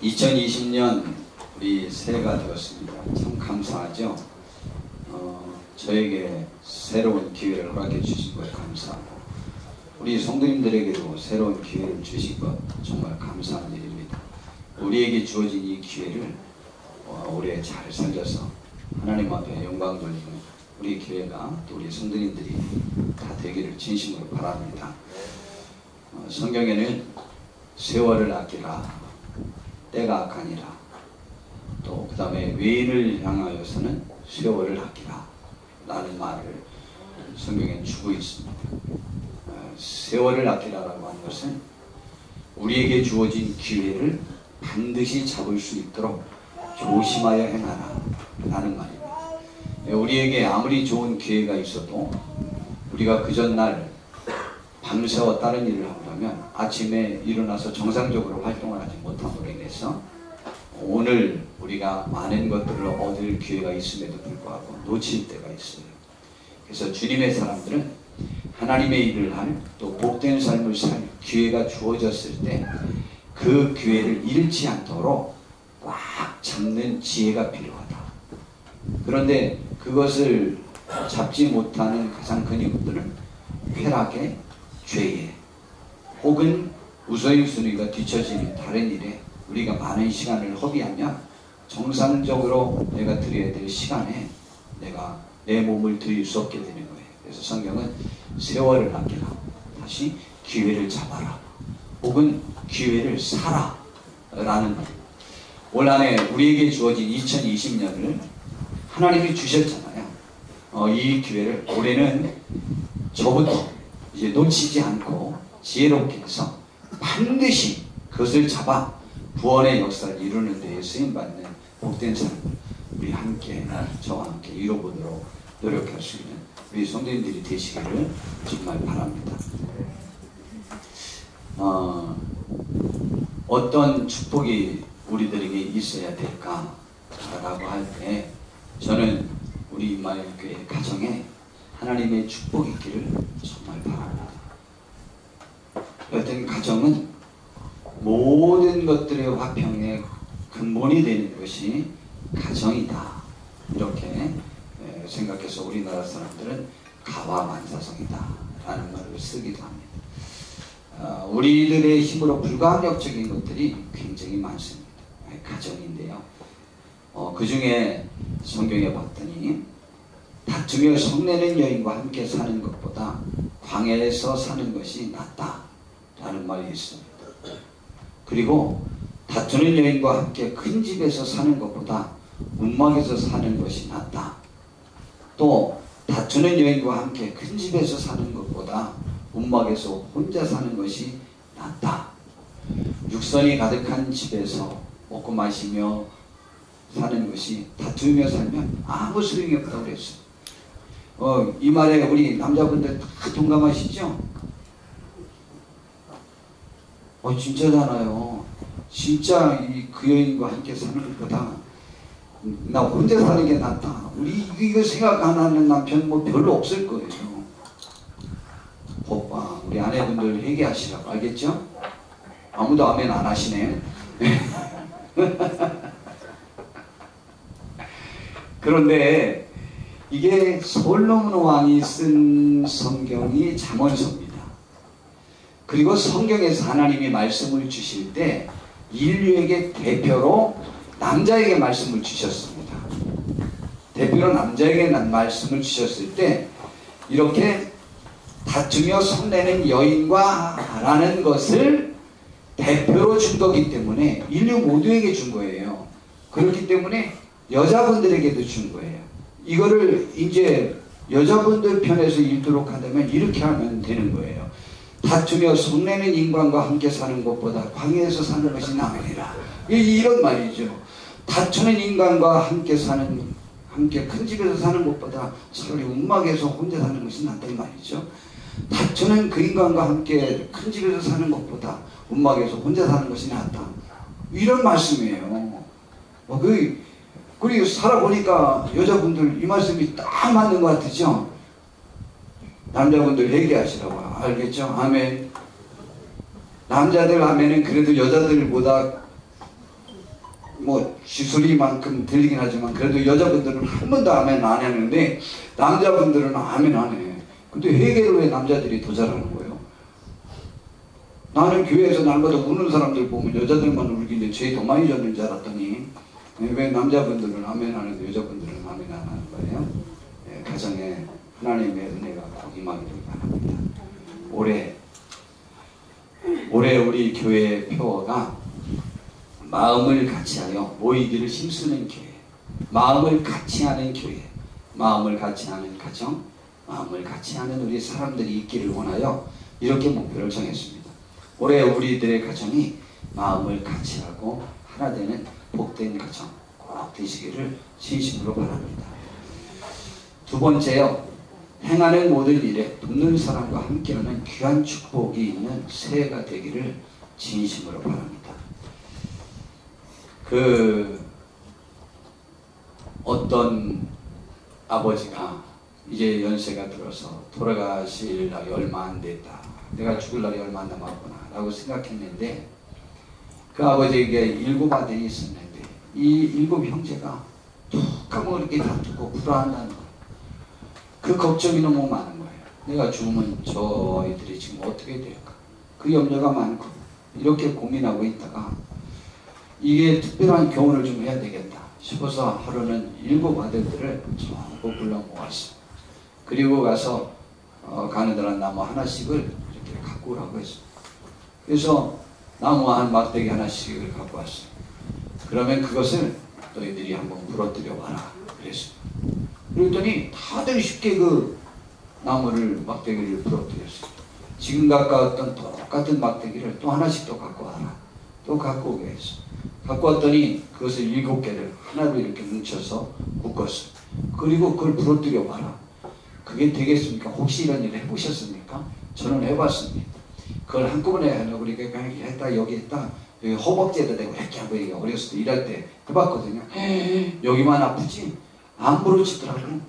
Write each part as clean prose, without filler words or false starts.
2020년 우리 새해가 되었습니다. 참 감사하죠. 저에게 새로운 기회를 허락해 주신 것 감사하고, 우리 성도님들에게도 새로운 기회를 주신 것 정말 감사한 일입니다. 우리에게 주어진 이 기회를 올해 잘 살려서 하나님 앞에 영광 돌리는 우리 교회가, 또 우리 성도님들이 다 되기를 진심으로 바랍니다. 성경에는 세월을 아끼라, 때가 악하니라, 또 그 다음에 외인을 향하여서는 세월을 아끼라 라는 말을 성경에 주고 있습니다. 세월을 아끼라라고 하는 것은 우리에게 주어진 기회를 반드시 잡을 수 있도록 조심하여 행하라 라는 말입니다. 우리에게 아무리 좋은 기회가 있어도 우리가 그 전날 밤새워 다른 일을 하려면 아침에 일어나서 정상적으로 활동을 하지 못함으로 인해서 오늘 우리가 많은 것들을 얻을 기회가 있음에도 불구하고 놓칠 때가 있어요. 그래서 주님의 사람들은 하나님의 일을 할, 또 복된 삶을 살 기회가 주어졌을 때 그 기회를 잃지 않도록 꽉 잡는 지혜가 필요하다. 그런데 그것을 잡지 못하는 가장 큰 이유들은 쾌락에, 죄에, 혹은 우선순위가 뒤처지는 다른 일에 우리가 많은 시간을 허비하면 정상적으로 내가 드려야 될 시간에 내가 내 몸을 드릴 수 없게 되는 거예요. 그래서 성경은 세월을 아끼라, 다시 기회를 잡아라, 혹은 기회를 사라 라는 말입니다. 올 한해 우리에게 주어진 2020년을 하나님이 주셨잖아요. 이 기회를 올해는 저부터 이제 놓치지 않고 지혜롭게 해서 반드시 그것을 잡아 구원의 역사를 이루는 데에 쓰임받는 복된 삶을 우리 함께, 저와 함께 이뤄보도록 노력할 수 있는 우리 성도님들이 되시기를 정말 바랍니다. 어떤 축복이 우리들에게 있어야 될까 라고 할 때 저는 우리 임마누엘교회 가정에 하나님의 축복이 있기를 정말 바랍니다. 어떤 가정은 모든 것들의 화평의 근본이 되는 것이 가정이다, 이렇게 생각해서 우리나라 사람들은 가와만사성이다 라는 말을 쓰기도 합니다. 우리들의 힘으로 불가항력적인 것들이 굉장히 많습니다. 가정인데요, 그 중에 성경에 봤더니 다투며 성내는 여인과 함께 사는 것보다 광야에서 사는 것이 낫다 라는 말이 있습니다. 그리고 다투는 여인과 함께 큰 집에서 사는 것보다 움막에서 사는 것이 낫다. 또 다투는 여인과 함께 큰 집에서 사는 것보다 움막에서 혼자 사는 것이 낫다. 육선이 가득한 집에서 먹고 마시며 사는 것이 다투며 살면 아무 소용이 없다고 그랬어요. 이 말에 우리 남자분들 다 동감하시죠? 진짜잖아요. 진짜 그 여인과 함께 사는 것보다 나 혼자 사는 게 낫다. 우리 이거 생각 안 하는 남편 별로 없을 거예요. 오빠, 우리 아내분들 회개하시라고, 알겠죠? 아무도 아멘 안 하시네. 그런데 이게 솔로몬 왕이 쓴 성경이 잠언서입니다. 그리고 성경에서 하나님이 말씀을 주실 때 인류에게 대표로 남자에게 말씀을 주셨습니다. 대표로 남자에게 말씀을 주셨을 때 이렇게 다투며 성내는 여인과 라는 것을 대표로 준 거기 때문에 인류 모두에게 준 거예요. 그렇기 때문에 여자분들에게도 준 거예요. 이거를 이제 여자분들 편에서 읽도록 한다면 이렇게 하면 되는 거예요. 다투며 성내는 인간과 함께 사는 것보다 광야에서 사는 것이 나으리라. 이런 말이죠. 다투는 인간과 함께 큰 집에서 사는 것보다 차라리 움막에서 혼자 사는 것이 낫다, 이 말이죠. 다투는 그 인간과 함께 큰 집에서 사는 것보다 움막에서 혼자 사는 것이 낫다, 이런 말씀이에요. 그리고 살아보니까 여자분들 이 말씀이 딱 맞는 것 같으죠? 남자분들 회개하시라고, 알겠죠? 아멘. 남자들 하면은 그래도 여자들보다 뭐 쥐소리만큼 들리긴 하지만 그래도 여자분들은 한 번도 아멘 안 하는데 남자분들은 아멘 안 해. 근데 회개를 왜 남자들이 더 잘하는 거예요? 나는 교회에서 날마다 우는 사람들 보면 여자들만 울길래 죄 더 많이 졌는 줄 알았더니 왜 남자분들은 아멘 하는데 여자분들은 아멘 안 하는 거예요? 예, 가정에 하나님의 은혜가 꼭 임하기를 바랍니다. 올해 우리 교회의 표어가 마음을 같이하여 모이기를 힘쓰는 교회, 마음을 같이하는 교회, 마음을 같이하는 가정, 마음을 같이하는 우리 사람들이 있기를 원하여 이렇게 목표를 정했습니다. 올해 우리들의 가정이 마음을 같이하고 하나 되는 복된 가정 꼭 되시기를 진심으로 바랍니다. 두 번째요, 행하는 모든 일에 돕는 사람과 함께하는 귀한 축복이 있는 새해가 되기를 진심으로 바랍니다. 어떤 아버지가 이제 연세가 들어서 돌아가실 날이 얼마 안 됐다, 내가 죽을 날이 얼마 안 남았구나 라고 생각했는데 그 아버지에게 7 아들이 있었는데 이 7 형제가 툭하고 이렇게 다투고 불화한다는 거예요. 그 걱정이 너무 많은 거예요. 내가 죽으면 저희들이 지금 어떻게 될까, 그 염려가 많고 이렇게 고민하고 있다가 이게 특별한 교훈을 좀 해야 되겠다 싶어서 하루는 7 아들들을 전부 불러 모았어요. 그리고 가서 가느다란 나무 하나씩을 이렇게 갖고 오라고 했어요. 그래서 나무 한 막대기 하나씩을 갖고 왔어요. 그러면 그것을 너희들이 한번 부러뜨려 봐라 그랬어요. 그랬더니 다들 쉽게 그 나무를 막대기를 부러뜨렸어요. 지금 가까웠던 똑같은 막대기를 또 하나씩 또 갖고 와라. 또 갖고 오게 했어요. 갖고 왔더니 그것을 7개를 하나로 이렇게 뭉쳐서 묶었어요. 그리고 그걸 부러뜨려 봐라. 그게 되겠습니까? 혹시 이런 일을 해보셨습니까? 저는 해봤습니다. 그걸 한꺼번에 하려고 그러니까 그냥 했다 여기 했다 여기 허벅지에다 대고 이렇게 하고 얘기가 어렸을 때 일할 때 해봤거든요. 여기만 아프지 안 부러지더라고요.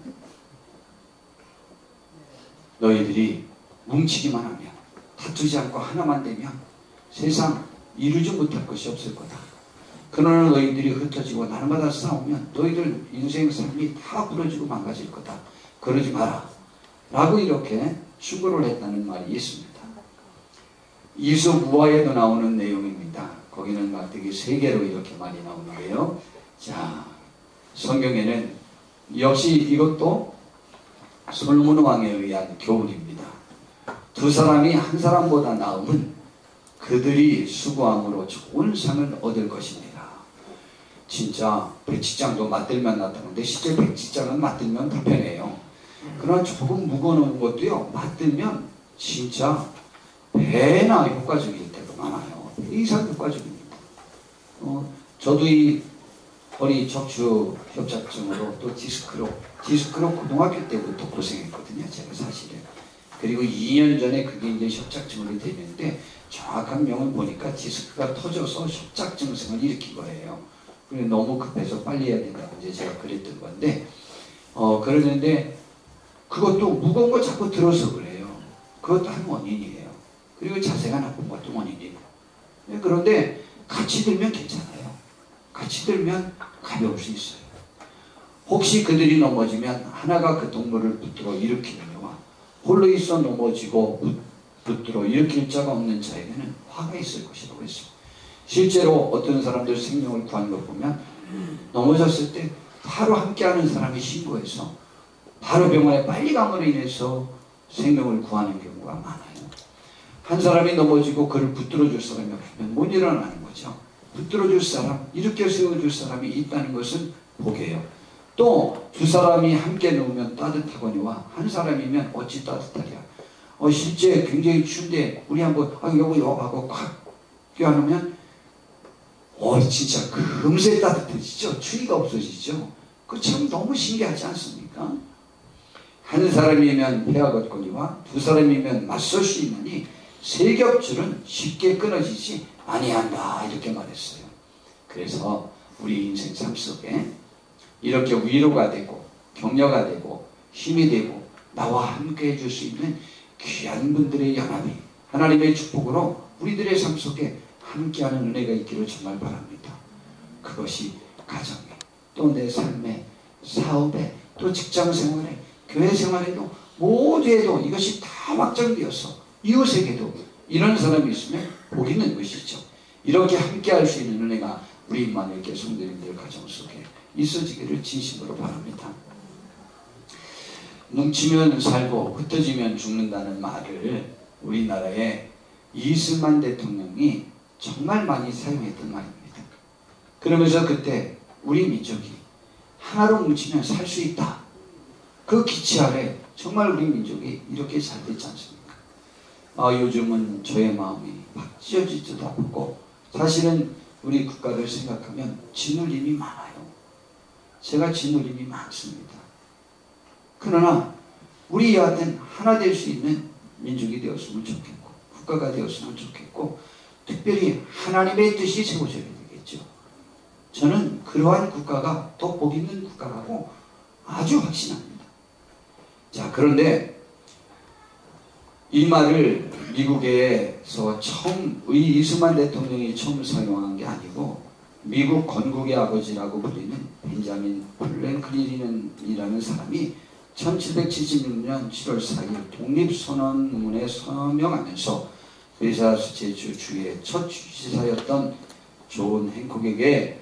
너희들이 뭉치기만 하면, 다투지 않고 하나만 되면 세상 이루지 못할 것이 없을 거다. 그러나 너희들이 흩어지고 날마다 싸우면 너희들 인생 삶이 다 부러지고 망가질 거다. 그러지 마라 라고 이렇게 충고를 했다는 말이 있습니다. 이솝우화에도 나오는 내용입니다. 거기는 막대기 3개로 이렇게 많이 나오는데요. 자, 성경에는 역시 이것도 솔로몬 왕에 의한 교훈입니다. 2 사람이 한 사람보다 나음은 그들이 수고함으로 좋은 상을 얻을 것입니다. 진짜 백지장도 맞들면 낫다는데 실제 백지장은 맞들면 불편해요. 그러나 조금 무거운 것도요, 맞들면 진짜 배나 효과적일 때가 많아요. 배 이상 효과적입니다. 저도 이 허리 척추 협착증으로 또 디스크로 고등학교 때부터 고생했거든요. 제가 사실은. 그리고 2년 전에 그게 이제 협착증으로 되는데 정확한 명을 보니까 디스크가 터져서 협착 증상을 일으킨 거예요. 그래서 너무 급해서 빨리 해야 된다고 이제 제가 그랬던 건데, 그러는데 그것도 무거운 거 자꾸 들어서 그래요. 그것도 한 원인이에요. 그리고 자세가 나쁜 것도 원인이에요. 그런데 같이 들면 괜찮아요. 같이 들면 가벼울 수 있어요. 혹시 그들이 넘어지면 하나가 그 동물을 붙들어 일으키느냐와 홀로 있어 넘어지고 붙들어 일으킬 자가 없는 자에게는 화가 있을 것이라고 했습니다. 실제로 어떤 사람들 생명을 구한 것 보면 넘어졌을 때 바로 함께하는 사람이 신고해서 바로 병원에 빨리 감으로 인해서 생명을 구하는 경우가 많아요. 한 사람이 넘어지고 그를 붙들어줄 사람이 없으면 못 일어나는 거죠. 붙들어줄 사람, 일으켜 세워줄 사람이 있다는 것은 복이에요. 또 2 사람이 함께 누우면 따뜻하거니와 한 사람이면 어찌 따뜻하랴. 실제 굉장히 추운데 우리 한번 여보 하고 콱 껴안으면 진짜 금세 따뜻해지죠. 추위가 없어지죠. 그 참 너무 신기하지 않습니까? 한 사람이면 배가 걷거니와 2 사람이면 맞설 수 있느니 세 겹줄은 쉽게 끊어지지 아니한다 이렇게 말했어요. 그래서 우리 인생 삶 속에 이렇게 위로가 되고 격려가 되고 힘이 되고 나와 함께 해줄 수 있는 귀한 분들의 연합이 하나님의 축복으로 우리들의 삶 속에 함께하는 은혜가 있기를 정말 바랍니다. 그 그것이 가정에, 또 내 삶에, 사업에, 또 직장생활에, 교회생활에도 모두에도 이것이 다 확정되어서 이웃에게도 이런 사람이 있으면 복 있는 것이죠. 이렇게 함께 할 수 있는 은혜가 우리 임마누엘 교회 성도님들 가정 속에 있어지기를 진심으로 바랍니다. 뭉치면 살고 흩어지면 죽는다는 말을 우리나라의 이승만 대통령이 정말 많이 사용했던 말입니다. 그러면서 그때 우리 민족이 하나로 뭉치면 살 수 있다. 그 기치 아래 정말 우리 민족이 이렇게 잘 됐지 않습니까? 요즘은 저의 마음이 막 찢어지지도 않고, 사실은 우리 국가를 생각하면 짓눌림이 많아요. 제가 짓눌림이 많습니다. 그러나 우리 여하튼 하나 될 수 있는 민족이 되었으면 좋겠고, 국가가 되었으면 좋겠고, 특별히 하나님의 뜻이 세워져야 되겠죠. 저는 그러한 국가가 더 복 있는 국가라고 아주 확신합니다. 자, 그런데 이 말을 미국에서 처음, 이승만 대통령이 처음 사용한 게 아니고, 미국 건국의 아버지라고 불리는 벤자민 프랭클린이라는 사람이 1776년 7월 4일 독립선언문에 서명하면서 메사추세츠 주의 첫 주지사였던 존 행콕에게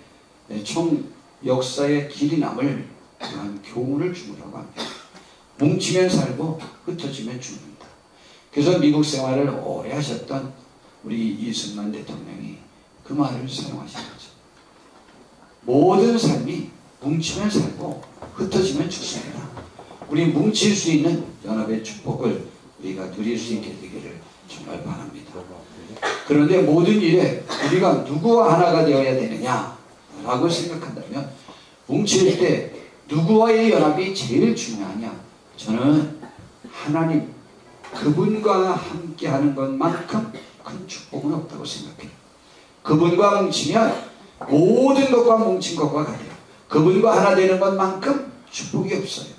총 역사의 길이 남을 그런 교훈을 주라고 합니다. 뭉치면 살고 흩어지면 죽는다. 그래서 미국 생활을 오래 하셨던 우리 이승만 대통령이 그 말을 사용하신 거죠. 모든 삶이 뭉치면 살고 흩어지면 죽습니다. 우리 뭉칠 수 있는 연합의 축복을 우리가 누릴 수 있게 되기를 정말 바랍니다. 그런데 모든 일에 우리가 누구와 하나가 되어야 되느냐라고 생각한다면, 뭉칠 때 누구와의 연합이 제일 중요하냐? 저는 하나님, 그분과 함께 하는 것만큼 큰 축복은 없다고 생각해요. 그분과 뭉치면 모든 것과 뭉친 것과 같아요. 그분과 하나 되는 것만큼 축복이 없어요.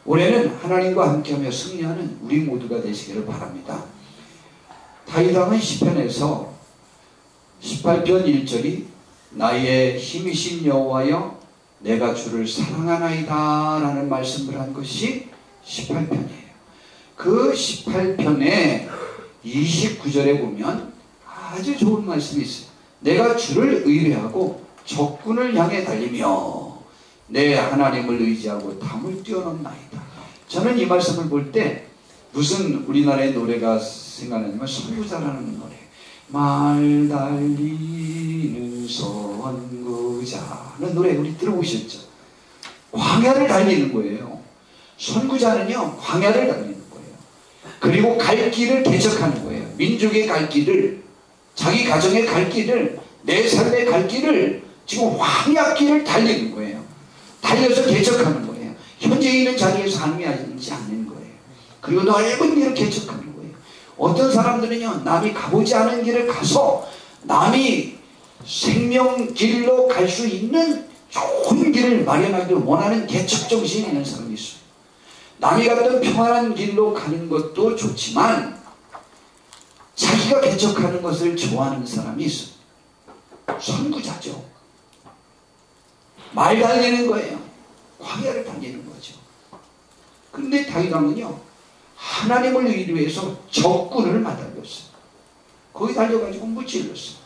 올해는 하나님과 함께하며 승리하는 우리 모두가 되시기를 바랍니다. 다윗왕은 시편에서 18편 1절이 나의 힘이신 여호와여 내가 주를 사랑하나이다 라는 말씀을 한 것이 18편이에요. 그 18편의 29절에 보면 아주 좋은 말씀이 있어요. 내가 주를 의뢰하고 적군을 향해 달리며 내 하나님을 의지하고 담을 뛰어넘나이다. 저는 이 말씀을 볼 때 무슨 우리나라의 노래가 생각나냐면 선구자라는 노래. 말 달리는 선구자는 노래 우리 들어보셨죠? 광야를 달리는 거예요. 선구자는요 광야를 달리는 거예요. 그리고 갈 길을 개척하는 거예요. 민족의 갈 길을, 자기 가정의 갈 길을, 내 삶의 갈 길을 지금 광야길을 달리는 거예요. 달려서 개척하는 거예요. 현재 있는 자리에서 하는 게 아니지 않는 거예요. 그리고 넓은 길을 개척하는 거예요. 어떤 사람들은요 남이 가보지 않은 길을 가서 남이 생명길로 갈 수 있는 좋은 길을 마련하기를 원하는 개척 정신이 있는 사람이 있어요. 남이 갔던 평안한 길로 가는 것도 좋지만 자기가 개척하는 것을 좋아하는 사람이 있어요. 선구자죠. 말 달리는 거예요. 광야를 달리는 거죠. 그런데 다윗왕은요 하나님을 의뢰해서 적군을 맞달렸어요. 거기 달려가지고 무찔렀어요.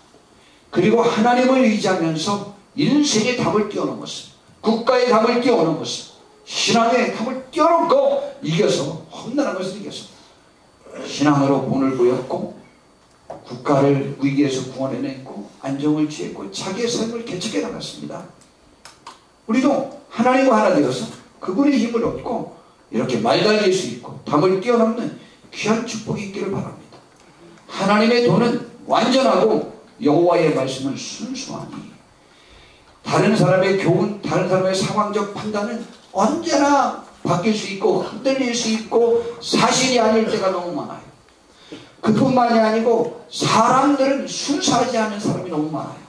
그리고 하나님을 의지하면서 인생의 담을 뛰어넘었어요. 국가의 담을 뛰어넘었어요. 신앙의 담을 뛰어넘고 이겨서, 험난한 것을 이겨서 신앙으로 본을 보였고 국가를 위기에서 구원해냈고 안정을 취했고 자기의 삶을 개척해 나갔습니다. 우리도 하나님과 하나 되어서 그분의 힘을 얻고 이렇게 말 달릴 수 있고 담을 뛰어넘는 귀한 축복이 있기를 바랍니다. 하나님의 도는 완전하고 여호와의 말씀은 순수하니 다른 사람의 교훈, 다른 사람의 상황적 판단은 언제나 바뀔 수 있고 흔들릴 수 있고 사실이 아닐 때가 너무 많아요. 그뿐만이 아니고 사람들은 순수하지 않은 사람이 너무 많아요.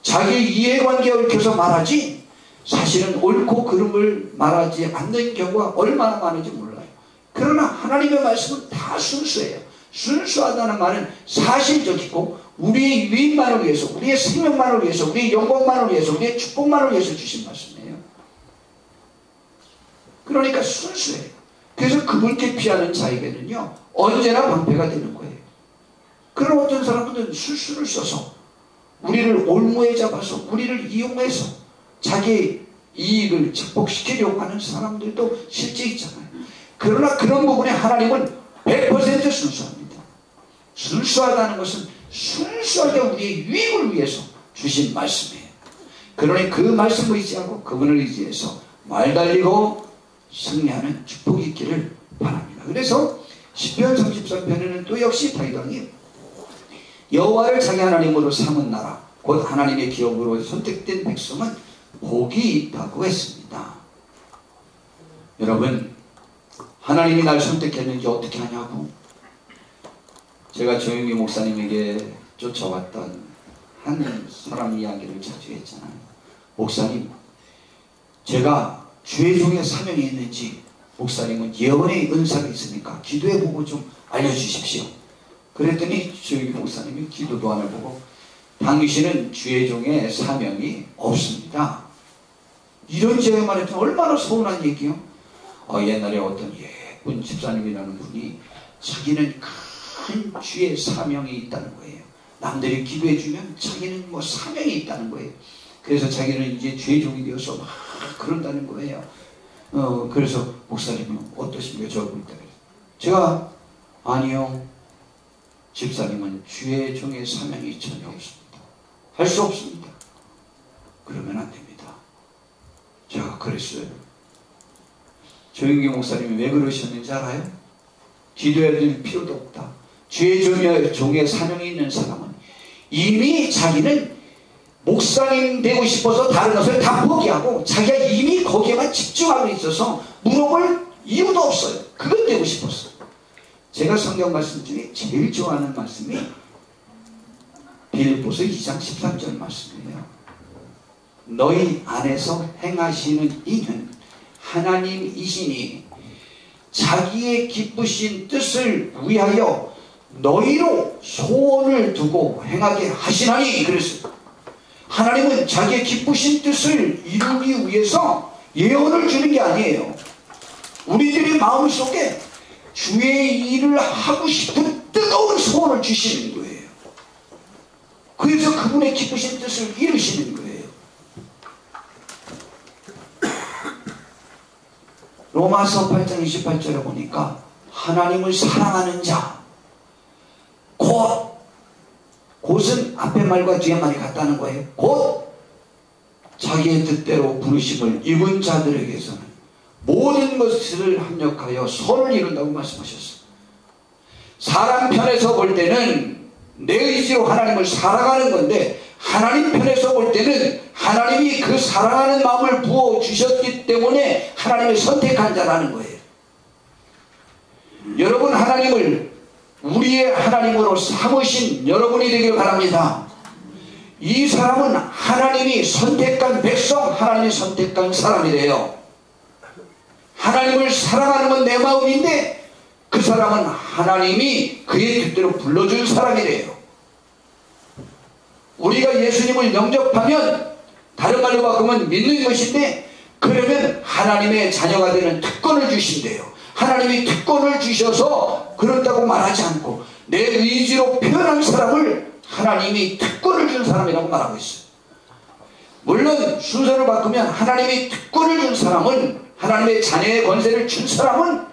자기 이해관계에 얽혀서 말하지 사실은 옳고 그름을 말하지 않는 경우가 얼마나 많은지 몰라요. 그러나 하나님의 말씀은 다 순수해요. 순수하다는 말은 사실적이고 우리의 유익만을 위해서, 우리의 생명만을 위해서, 우리의 영광만을 위해서, 우리의 축복만을 위해서 주신 말씀이에요. 그러니까 순수해요. 그래서 그분께 피하는 자에게는요 언제나 방패가 되는 거예요. 그런 어떤 사람들은 술수를 써서 우리를 올무에 잡아서 우리를 이용해서 자기의 이익을 축복시키려고 하는 사람들도 실제 있잖아요. 그러나 그런 부분에 하나님은 100% 순수합니다. 순수하다는 것은 순수하게 우리의 유익을 위해서 주신 말씀이에요. 그러니 그 말씀을 의지하고 그분을 의지해서 말 달리고 승리하는 축복이 있기를 바랍니다. 그래서 시편 33편에는 또 역시 다윗 왕이 여호와를 자기 하나님으로 삼은 나라 곧 하나님의 기업으로 선택된 백성은 복이 있다고 했습니다. 여러분, 하나님이 날 선택했는지 어떻게 하냐고 제가 조영기 목사님에게 쫓아왔던 한 사람 이야기를 자주 했잖아요. 목사님, 제가 주의 종의 사명이 있는지 목사님은 예언의 은사가 있으니까 기도해보고 좀 알려주십시오. 그랬더니 조영기 목사님이 기도도 안 해보고 당신은 주의 종의 사명이 없습니다. 이런 제가 말했더니 얼마나 서운한 얘기요. 옛날에 어떤 예쁜 집사님이라는 분이 자기는 큰 주의 사명이 있다는 거예요. 남들이 기도해주면 자기는 뭐 사명이 있다는 거예요. 그래서 자기는 이제 주의 종이 되어서 막 그런다는 거예요. 그래서 목사님은 어떠십니까? 저러고 있다 그래서 제가 아니요, 집사님은 주의 종의 사명이 전혀 없습니다. 할 수 없습니다. 그러면 안 됩니다. 제가 그랬어요. 조영기 목사님이 왜 그러셨는지 알아요? 기도해야 될 필요도 없다. 주의 종의 사명이 있는 사람은 이미 자기는 목사님 되고 싶어서 다른 것을 다 포기하고 자기가 이미 거기에만 집중하고 있어서 물어볼 이유도 없어요. 그것 되고 싶었어요. 제가 성경 말씀 중에 제일 좋아하는 말씀이 빌립보서 2장 13절 말씀이에요. 너희 안에서 행하시는 이는 하나님이시니 자기의 기쁘신 뜻을 위하여 너희로 소원을 두고 행하게 하시나니. 그랬어요. 하나님은 자기의 기쁘신 뜻을 이루기 위해서 예언을 주는 게 아니에요. 우리들의 마음속에 주의 일을 하고 싶은 뜨거운 소원을 주시는 거예요. 그래서 그분의 기쁘신 뜻을 이루시는 거예요. 로마서 8장 28절에 보니까 하나님을 사랑하는 자, 곧은 앞에 말과 뒤에 말이 같다는 거예요. 곧 자기의 뜻대로 부르심을 입은 자들에게서는 모든 것을 합력하여 선을 이룬다고 말씀하셨어요. 사람 편에서 볼 때는 내 의지로 하나님을 사랑하는 건데 하나님 편에서 볼 때는 하나님이 그 사랑하는 마음을 부어주셨기 때문에 하나님을 선택한 자라는 거예요. 여러분, 하나님을 우리의 하나님으로 삼으신 여러분이 되길 바랍니다. 이 사람은 하나님이 선택한 백성, 하나님이 선택한 사람이래요. 하나님을 사랑하는 건 내 마음인데 그 사람은 하나님이 그의 뜻대로 불러준 사람이래요. 우리가 예수님을 영접하면 다른 말로 바꾸면 믿는 것인데 그러면 하나님의 자녀가 되는 특권을 주신대요. 하나님이 특권을 주셔서 그렇다고 말하지 않고 내 의지로 표현한 사람을 하나님이 특권을 준 사람이라고 말하고 있어요. 물론 순서를 바꾸면 하나님이 특권을 준 사람은, 하나님의 자녀의 권세를 준 사람은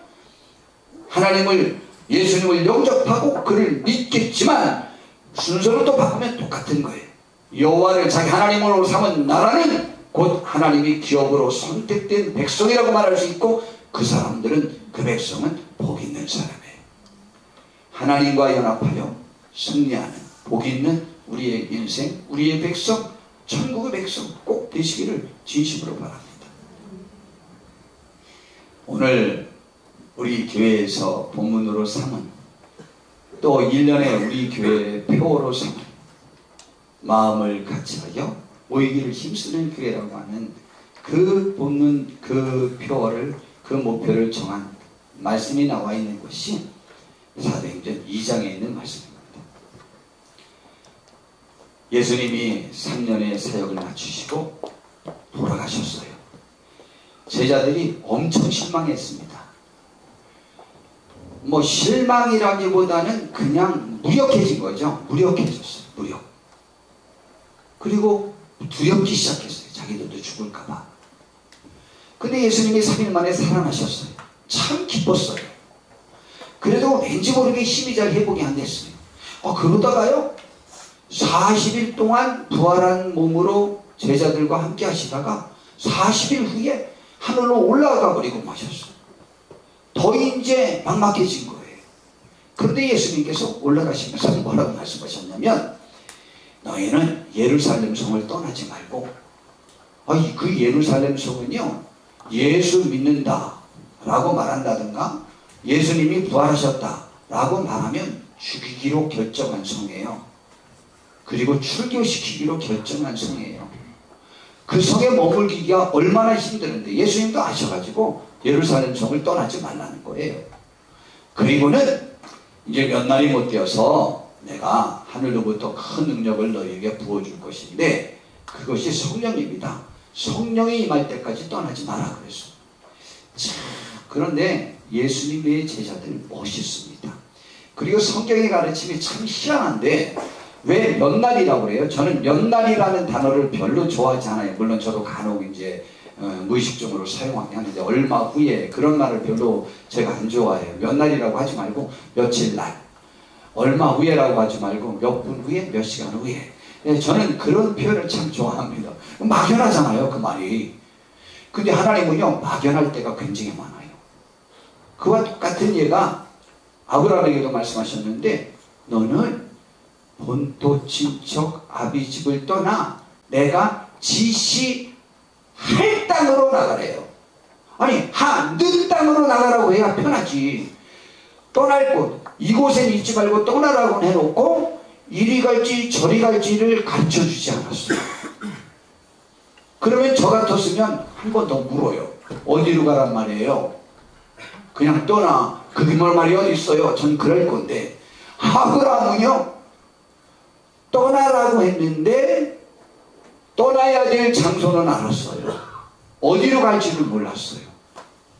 하나님을, 예수님을 영접하고 그를 믿겠지만 순서를 또 바꾸면 똑같은 거예요. 여호와를 자기 하나님으로 삼은 나라는 곧 하나님이 기업으로 선택된 백성이라고 말할 수 있고 그 사람들은, 그 백성은 복 있는 사람이에요. 하나님과 연합하여 승리하는 복 있는 우리의 인생, 우리의 백성, 천국의 백성 꼭 되시기를 진심으로 바랍니다. 오늘 우리 교회에서 본문으로 삼은, 또 1년에 우리 교회의 표어로 삼은 마음을 같이하여 모이기를 힘쓰는 교회라고 하는 그 본문, 그 표어를, 그 목표를 정한 말씀이 나와 있는 것이 사도행전 2장에 있는 말씀입니다. 예수님이 3년의 사역을 마치시고 돌아가셨어요. 제자들이 엄청 실망했습니다. 뭐 실망이라기보다는 그냥 무력해진 거죠. 무력해졌어요. 무력. 그리고 두렵기 시작했어요. 자기들도 죽을까봐. 근데 예수님이 3일 만에 살아나셨어요. 참 기뻤어요. 그래도 왠지 모르게 힘이 잘 회복이 안 됐어요. 그러다가요 40일 동안 부활한 몸으로 제자들과 함께 하시다가 40일 후에 하늘로 올라가 버리고 마셨어요. 더 이제 막막해진 거예요. 그런데 예수님께서 올라가시면서 뭐라고 말씀하셨냐면, 너희는 예루살렘 성을 떠나지 말고, 그 예루살렘 성은요 예수 믿는다 라고 말한다든가 예수님이 부활하셨다 라고 말하면 죽이기로 결정한 성이에요. 그리고 출교시키기로 결정한 성이에요. 그 성에 머물기가 얼마나 힘드는데 예수님도 아셔가지고 예루살렘 성을 떠나지 말라는 거예요. 그리고는 이제 몇 날이 못 되어서 내가 하늘로부터 큰 능력을 너희에게 부어줄 것인데 그것이 성령입니다. 성령이 임할 때까지 떠나지 마라 그랬어요. 자, 그런데 예수님의 제자들 멋있습니다. 그리고 성경의 가르침이 참 희한한데 왜 몇 날이라고 그래요? 저는 몇 날이라는 단어를 별로 좋아하지 않아요. 물론 저도 간혹 이제 무의식적으로 사용하긴 하는데 얼마 후에 그런 말을 별로 제가 안 좋아해요. 몇 날이라고 하지 말고 며칠 날, 얼마 후에라고 하지 말고 몇 분 후에, 몇 시간 후에. 저는 그런 표현을 참 좋아합니다. 막연하잖아요, 그 말이. 근데 하나님은요 막연할 때가 굉장히 많아요. 그와 똑같은 예가 아브라함에게도 말씀하셨는데, 너는 본토 친척 아비 집을 떠나 내가 지시할 땅으로 나가래요. 아니 하늘 땅으로 나가라고 해야 편하지. 떠날 곳, 이곳엔 있지 말고 떠나라고 해놓고 이리 갈지 저리 갈지를 가르쳐주지 않았어요. 그러면 저 같았으면 한 번 더 물어요. 어디로 가란 말이에요? 그냥 떠나. 그게 뭘 말이 어디 있어요? 전 그럴 건데, 아브라함은요 떠나라고 했는데 떠나야 될 장소는 알았어요. 어디로 갈지를 몰랐어요.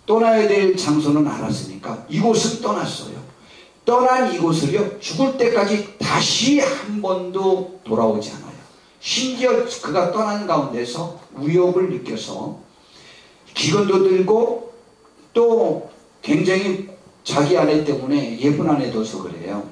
떠나야 될 장소는 알았으니까 이곳은 떠났어요. 떠난 이곳을요 죽을 때까지 다시 한 번도 돌아오지 않아요. 심지어 그가 떠난 가운데서 우욕을 느껴서 기근도 들고 또 굉장히 자기 아내 때문에 예쁜 아내 둬서 그래요.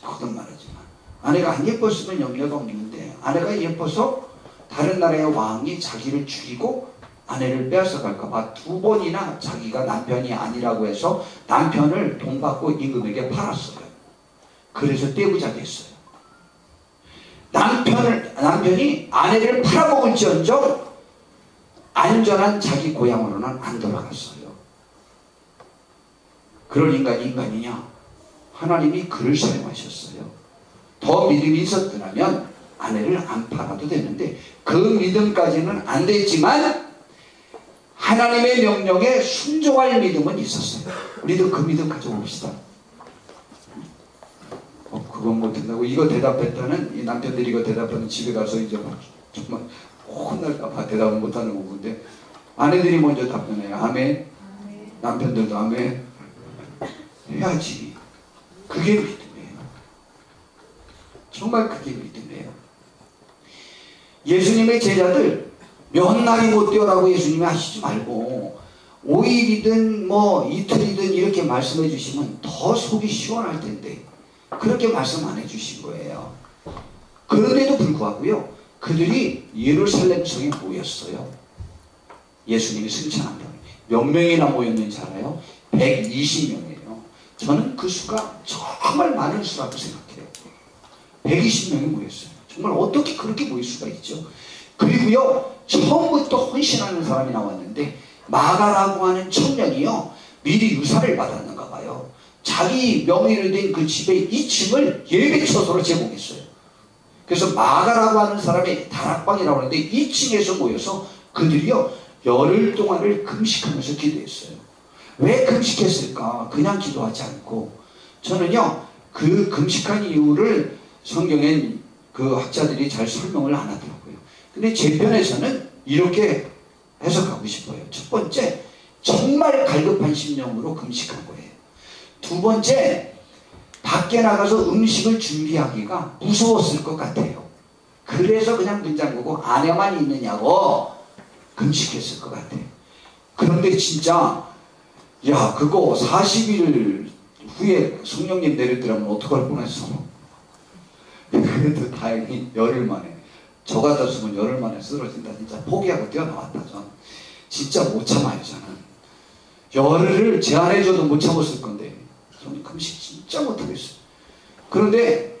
거듭말하지만 아내가 안 예뻤으면 염려가 없는데 아내가 예뻐서 다른 나라의 왕이 자기를 죽이고 아내를 빼앗아갈까봐 2번이나 자기가 남편이 아니라고 해서 남편을 돈 받고 임금에게 팔았어요. 그래서 떼부자게 했어요. 남편이 아내를 팔아먹을지언정 안전한 자기 고향으로는 안 돌아갔어요. 그런 인간이 인간이냐? 하나님이 그를 사용하셨어요. 더 믿음이 있었더라면 아내를 안 팔아도 되는데 그 믿음까지는 안 됐지만 하나님의 명령에 순종할 믿음은 있었어요. 우리도 그 믿음 가져봅시다. 그건 못한다고 이거 대답했다는 이 남편들이 이거 대답하는 집에 가서 이제 정말 혼날까봐 대답을 못하는 부분인데 아내들이 먼저 답변해요. 아멘. 남편들도 아멘 해야지. 그게 믿음이에요. 정말 그게 믿음이에요. 예수님의 제자들 몇 날이 못 되어라고 예수님이 하시지 말고 5일이든 뭐 이틀이든 이렇게 말씀해 주시면 더 속이 시원할 텐데 그렇게 말씀 안 해주신 거예요. 그런데도 불구하고요 그들이 예루살렘 성에 모였어요. 예수님이 승천한다고. 몇 명이나 모였는지 알아요? 120명이에요. 저는 그 수가 정말 많은 수라고 생각해요. 120명이 모였어요. 정말 어떻게 그렇게 모일 수가 있죠? 그리고요 처음부터 헌신하는 사람이 나왔는데 마가라고 하는 청년이요 미리 유산을 받았는가 봐요. 자기 명의로 된 그 집의 2층을 예배처소로 제공했어요. 그래서 마가라고 하는 사람의 다락방이라고 하는데 2층에서 모여서 그들이요 열흘 동안을 금식하면서 기도했어요. 왜 금식했을까? 그냥 기도하지 않고 저는요 그 금식한 이유를 성경엔 그 학자들이 잘 설명을 안 하더라고요. 근데 제 편에서는 이렇게 해석하고 싶어요. 첫 번째, 정말 갈급한 심령으로 금식한 거예요. 두 번째, 밖에 나가서 음식을 준비하기가 무서웠을 것 같아요. 그래서 그냥 문 잠그고 안에만 있느냐고 금식했을 것 같아요. 그런데 진짜 야, 그거 40일 후에 성령님 내리더라면 어떡할 뻔했어. 그래도 다행히 열흘 만에, 저 같았으면 열흘 만에 쓰러진다. 진짜 포기하고 뛰어나왔다. 전 진짜 못 참아요. 저는 열흘을 제한해줘도 못 참았을 건데 저는 금식 진짜 못하겠어요. 그런데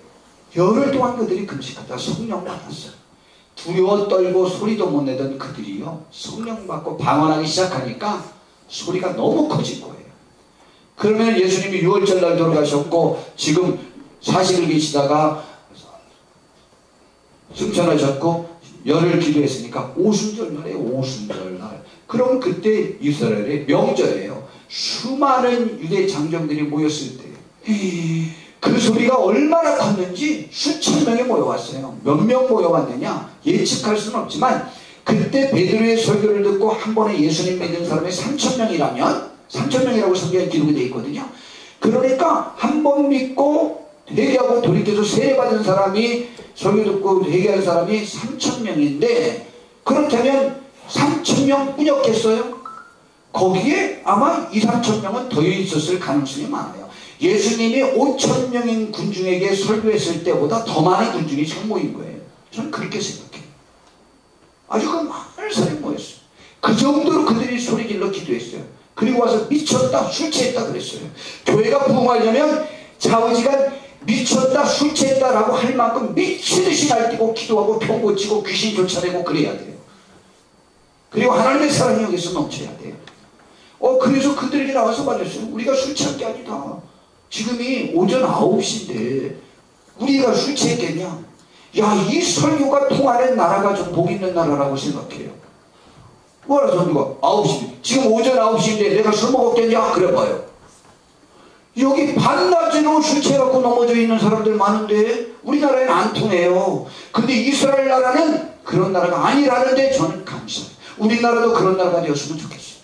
열흘 동안 그들이 금식하다 성령 받았어요. 두려워 떨고 소리도 못 내던 그들이요, 성령 받고 방언하기 시작하니까 소리가 너무 커진 거예요. 그러면 예수님이 6월절 날 돌아가셨고 지금 40일 계시다가 승천하셨고 열흘 기도했으니까 오순절 날에, 오순절 날. 그럼 그때 이스라엘의 명절이에요. 수많은 유대 장정들이 모였을 때 그 소리가 얼마나 컸는지 수천 명이 모여왔어요. 몇 명 모여왔느냐 예측할 수는 없지만 그때 베드로의 설교를 듣고 한 번에 예수님 믿은 사람이 3,000명이라면 3,000명이라고 성경에 기록이 되어 있거든요. 그러니까 한 번 믿고 회개하고 돌이켜서 세례받은 사람이, 설교 듣고 회개한 사람이 3,000명인데 그렇다면 3,000명 뿐이었겠어요? 거기에 아마 2, 3,000명은 더 있었을 가능성이 많아요. 예수님이 5,000명인 군중에게 설교했을 때보다 더 많은 군중이 지금 모인 거예요. 저는 그렇게 생각해요. 아주 그 많은 사람이 모였어요. 그 정도로 그들이 소리질러 기도했어요. 그리고 와서 미쳤다, 술 취했다 그랬어요. 교회가 부흥하려면 좌우지간 미쳤다, 술 취했다라고 할 만큼 미치듯이 날뛰고 기도하고 병 고치고 귀신 쫓아내고 그래야 돼요. 그리고 하나님의 사랑이 여기서 넘쳐야 돼요. 그래서 그들에게 나와서 말했어요. 우리가 술 취한 게 아니다. 지금이 오전 9시인데 우리가 술 취했겠냐? 야, 이 설교가 통하는 나라가 좀 복 있는 나라라고 생각해요. 뭐라 설교가 9시, 지금 오전 9시인데 내가 술 먹었겠냐? 그래 봐요. 여기 반낮에는 술 취해갖고 넘어져 있는 사람들 많은데 우리나라에는 안 통해요. 근데 이스라엘 나라는 그런 나라가 아니라는데 저는 감사해요. 우리나라도 그런 나라가 되었으면 좋겠어요.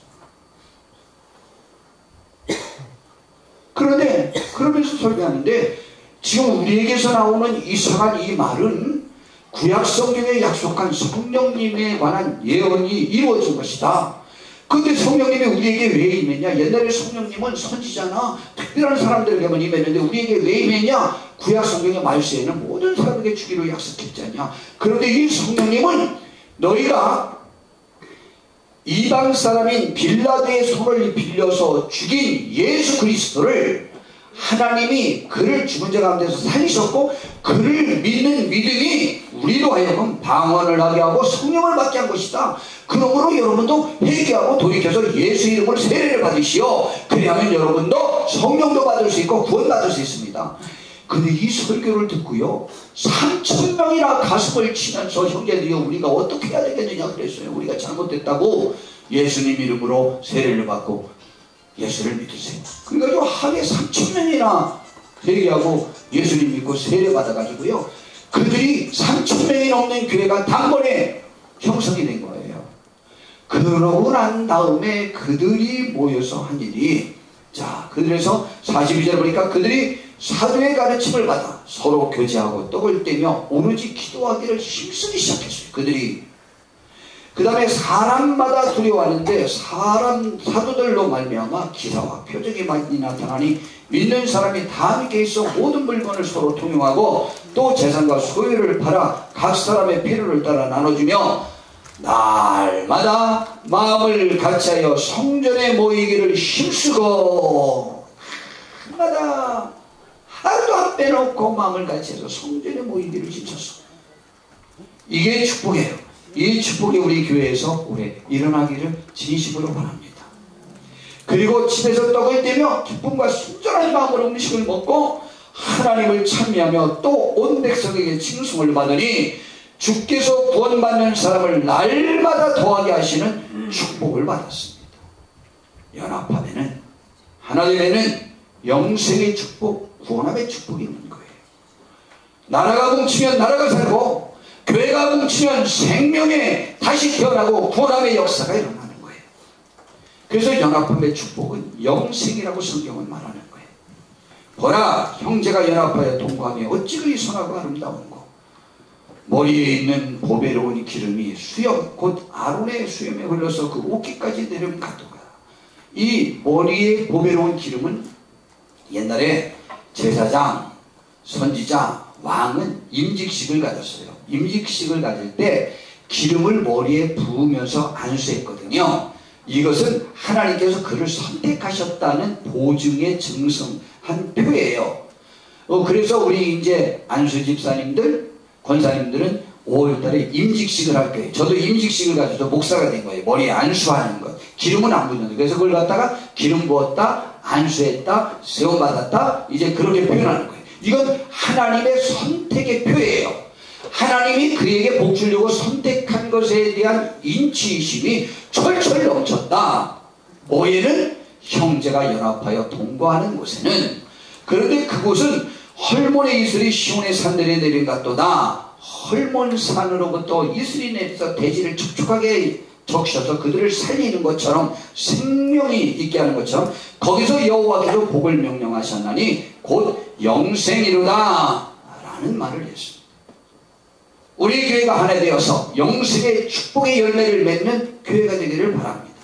그런데 그러면서 설교하는데 지금 우리에게서 나오는 이상한 이 말은 구약 성경에 약속한 성령님에 관한 예언이 이루어진 것이다. 그런데 성령님이 우리에게 왜 임했냐? 옛날에 성령님은 선지자나 특별한 사람들에게만 임했는데 우리에게 왜 임했냐? 구약 성경의 말세에는 모든 사람에게 주기로 약속했지 않냐? 그런데 이 성령님은 너희가 이방 사람인 빌라도의 손을 빌려서 죽인 예수 그리스도를 하나님이 그를 죽은 자 가운데서 살리셨고 그를 믿는 믿음이 우리로 하여금 방언을 하게 하고 성령을 받게 한 것이다. 그러므로 여러분도 회개하고 돌이켜서 예수 이름으로 세례를 받으시오. 그리하면 여러분도 성령도 받을 수 있고 구원받을 수 있습니다. 근데 이 설교를 듣고요 3,000명이나 가슴을 치면서 형제들이여 우리가 어떻게 해야 되겠느냐 그랬어요. 우리가 잘못됐다고 예수님 이름으로 세례를 받고 예수를 믿으세요. 그러니까 하루에 3,000명이나 회개하고 예수님 믿고 세례 받아가지고요 그들이 3,000명이 넘는 교회가 단번에 형성이 된 거예요. 그러고 난 다음에 그들이 모여서 한 일이, 자 그들에서 42절 보니까 그들이 사도의 가르침을 받아 서로 교제하고 떡을 떼며 오로지 기도하기를 힘쓰기 시작했어요. 그들이 그 다음에 사람마다 두려워하는데 사도들로 말미암아 기사와 표적이 많이 나타나니 믿는 사람이 다 함께 있어 모든 물건을 서로 통용하고 또 재산과 소유를 팔아 각 사람의 필요를 따라 나눠주며 날마다 마음을 같이하여 성전에 모이기를 힘쓰고 날마다 하루도 안 빼놓고 마음을 같이해서 성전에 모이기를 힘썼어. 이게 축복이에요. 이 축복이 우리 교회에서 올해 일어나기를 진심으로 바랍니다. 그리고 집에서 떡을 떼며 기쁨과 순전한 마음으로 음식을 먹고 하나님을 찬미하며 또 온 백성에게 칭송을 받으니 주께서 구원받는 사람을 날마다 더하게 하시는 축복을 받았습니다. 연합함에는 하나님에는 영생의 축복, 구원함의 축복이 있는 거예요. 나라가 뭉치면 나라가 살고, 교회가 뭉치면 생명에 다시 태어나고 구원함의 역사가 일어나는 거예요. 그래서 연합함의 축복은 영생이라고 성경은 말하는 거예요. 보라, 형제가 연합하여 동거하며 어찌 그리 선하고 아름다운고. 머리에 있는 보배로운 기름이 수염 곧 아론의 수염에 흘러서 그 옷깃까지 내려면 가도가. 이 머리에 보배로운 기름은 옛날에 제사장, 선지자, 왕은 임직식을 가졌어요. 임직식을 가질 때 기름을 머리에 부으면서 안수했거든요. 이것은 하나님께서 그를 선택하셨다는 보증의 증성한 표예요. 그래서 우리 이제 안수 집사님들, 권사님들은 5월달에 임직식을 할 거예요. 저도 임직식을 가져서 목사가 된 거예요. 머리에 안수하는 것. 기름은 안 붓는데. 그래서 그걸 갖다가 기름 부었다, 안수했다, 세움받았다, 이제 그렇게 표현하는 거예요. 이건 하나님의 선택의 표예요. 하나님이 그에게 복 주려고 선택한 것에 대한 인치심이 철철 넘쳤다. 뭐에는? 형제가 연합하여 동거하는 곳에는. 그런데 그곳은 헐몬의 이슬이 시온의 산들에 내린 같도다. 헐몬 산으로부터 이슬이 내려서 대지를 촉촉하게 적셔서 그들을 살리는 것처럼, 생명이 있게 하는 것처럼, 거기서 여호와께서 복을 명령하셨나니 곧 영생이로다 라는 말을 했습니다. 우리 교회가 하나 되어서 영생의 축복의 열매를 맺는 교회가 되기를 바랍니다.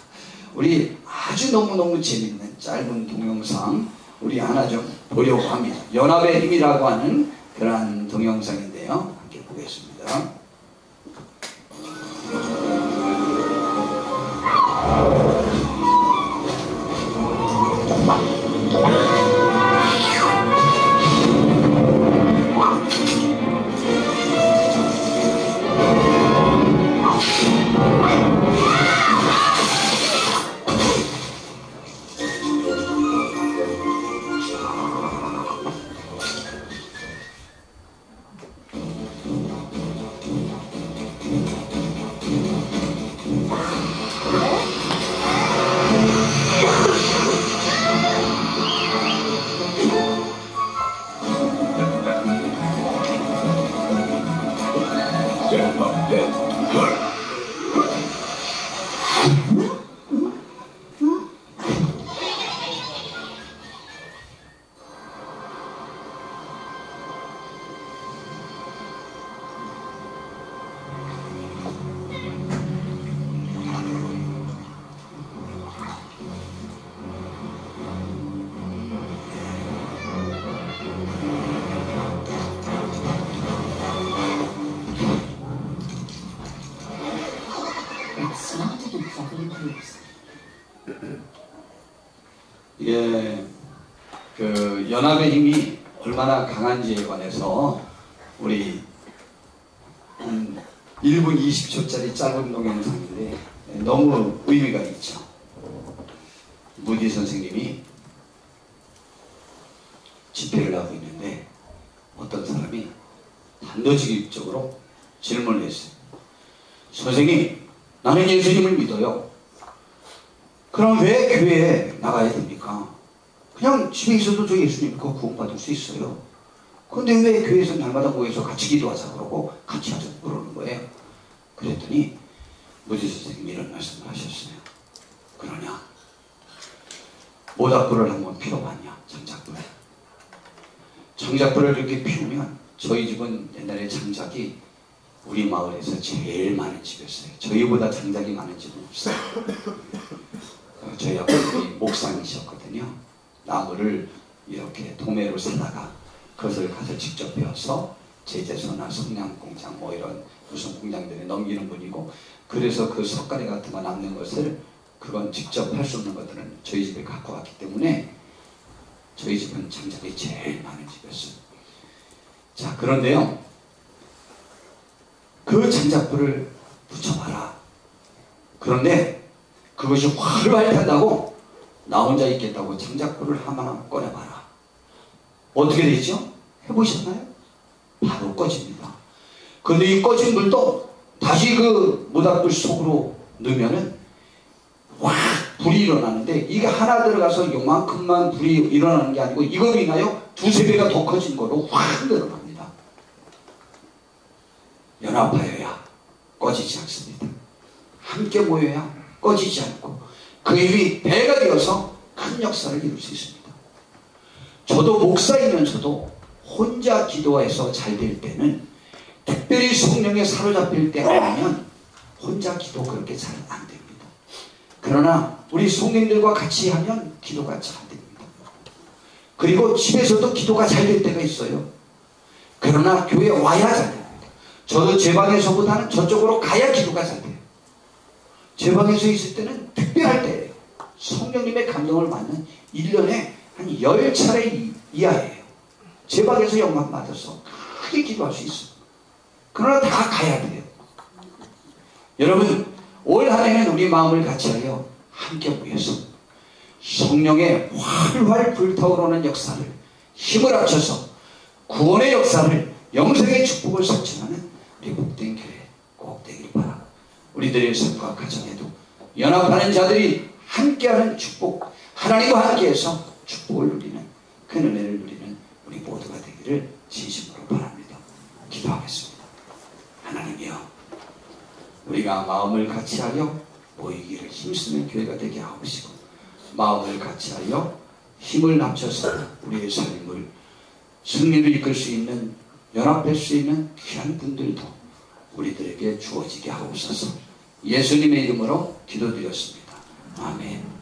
우리 아주 너무너무 재밌는 짧은 동영상 우리 하나 좀 보려고 합니다. 연합의 힘이라고 하는 그러한 동영상인데요. 함께 보겠습니다. 이게 그 연합의 힘이 얼마나 강한지에 관해서 우리 1분 20초짜리 짧은 동영상인데 너무 의미가 있죠. 무디 선생님이 집회를 하고 있는데 어떤 사람이 단도직입적으로 질문을 했어요. 선생님, 나는 예수님을 믿어요. 그럼 왜 교회에 나가야 됩니까? 그냥 집에 있어도 저 예수님 거 구원받을 수 있어요. 그런데 왜 교회에서 날마다 모여서 같이 기도하자 그러고 같이 하자 그러는 거예요. 그랬더니 무지 선생님이 이런 말씀을 하셨어요. 그러냐? 모닥불을 한번 피워봤냐? 장작불을. 장작불을 이렇게 피우면 저희 집은 옛날에 장작이 우리 마을에서 제일 많은 집이었어요. 저희보다 장작이 많은 집은 없어요. 저희 아버님이 목상이셨거든요. 나무를 이렇게 도매로 사다가 그것을 가서 직접 베어서 제재소나 성냥공장 뭐 이런 무슨 공장들에 넘기는 분이고, 그래서 그 석가래 같은 거 남는 것을 그건 직접 할 수 없는 것들은 저희 집에 갖고 왔기 때문에 저희 집은 장작이 제일 많은 집이었어요. 자, 그런데요, 그 장작불을 붙여봐라. 그런데 그것이 활활 탄다고 나 혼자 있겠다고 장작불을 하나 꺼내봐라. 어떻게 되죠? 해보셨나요? 바로 꺼집니다. 그런데 이 꺼진 불도 다시 그 모닥불 속으로 넣으면은 확 불이 일어나는데, 이게 하나 들어가서 요만큼만 불이 일어나는 게 아니고 이거로 인하여 두세 배가 더 커진 거로 확 늘어납니다. 연합하여야 꺼지지 않습니다. 함께 모여야 꺼지지 않고 그 힘이 배가 되어서 큰 역사를 이룰 수 있습니다. 저도 목사이면서도 혼자 기도해서 잘 될 때는, 특별히 성령에 사로잡힐 때가 오면 혼자 기도 그렇게 잘 안 됩니다. 그러나 우리 성령들과 같이 하면 기도가 잘 됩니다. 그리고 집에서도 기도가 잘 될 때가 있어요. 그러나 교회에 와야 잘 됩니다. 저도 제 방에서보다는 저쪽으로 가야 기도가 잘 돼요. 제 방에서 있을 때는 특별할 때예요. 성령님의 감동을 받는 1년에 한 10차례 이하예요. 제 방에서 영감 받아서 크게 기도할 수 있어요. 그러나 다 가야 돼요. 여러분, 올 한 해는 우리 마음을 같이하여 함께 모여서 성령의 활활 불타오르는 역사를 힘을 합쳐서 구원의 역사를, 영생의 축복을 설치하는 우리 복된 교회 꼭 되기를 바라고, 우리들의 삶과 가정에도 연합하는 자들이 함께하는 축복, 하나님과 함께해서 축복을 누리는, 그 은혜를 누리는 우리 모두가 되기를 진심으로 바랍니다. 기도하겠습니다. 하나님이여, 우리가 마음을 같이하여 모이기를 힘쓰는 교회가 되게 하옵시고, 마음을 같이하여 힘을 합쳐서 우리의 삶을 승리를 이끌 수 있는, 연합할 수 있는 귀한 분들도 우리들에게 주어지게 하옵소서. 예수님의 이름으로 기도드렸습니다. 아멘.